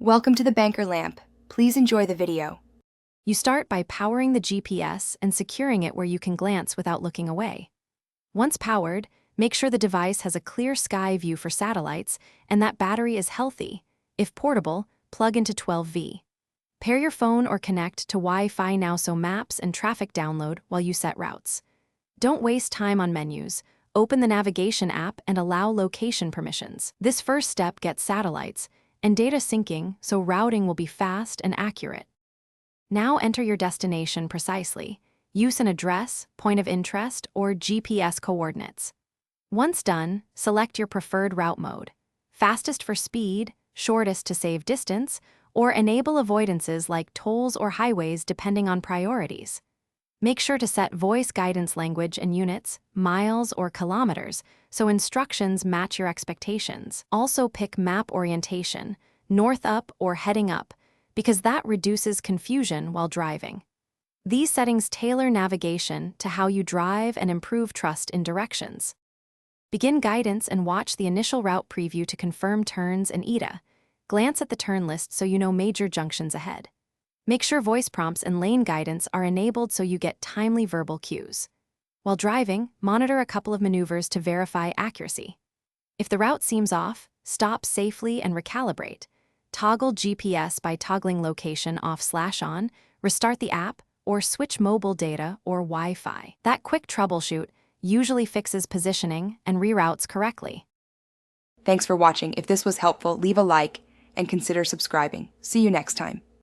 Welcome to the Banker Lamp. Please enjoy the video. You start by powering the GPS and securing it where you can glance without looking away. Once powered, make sure the device has a clear sky view for satellites and that battery is healthy. If portable, plug into 12V. Pair your phone or connect to Wi-Fi now so maps and traffic download while you set routes. Don't waste time on menus. Open the navigation app and allow location permissions. This first step gets satellites and data syncing so routing will be fast and accurate. Now enter your destination precisely. Use an address, point of interest, or GPS coordinates. Once done, select your preferred route mode. Fastest for speed, shortest to save distance, or enable avoidances like tolls or highways depending on priorities. Make sure to set voice guidance language and units, miles or kilometers, so instructions match your expectations. Also pick map orientation, north up or heading up, because that reduces confusion while driving. These settings tailor navigation to how you drive and improve trust in directions. Begin guidance and watch the initial route preview to confirm turns and ETA. Glance at the turn list so you know major junctions ahead. Make sure voice prompts and lane guidance are enabled so you get timely verbal cues. While driving, monitor a couple of maneuvers to verify accuracy. If the route seems off, stop safely and recalibrate. Toggle GPS by toggling location off/on, restart the app, or switch mobile data or Wi-Fi. That quick troubleshoot usually fixes positioning and reroutes correctly. Thanks for watching. If this was helpful, leave a like and consider subscribing. See you next time.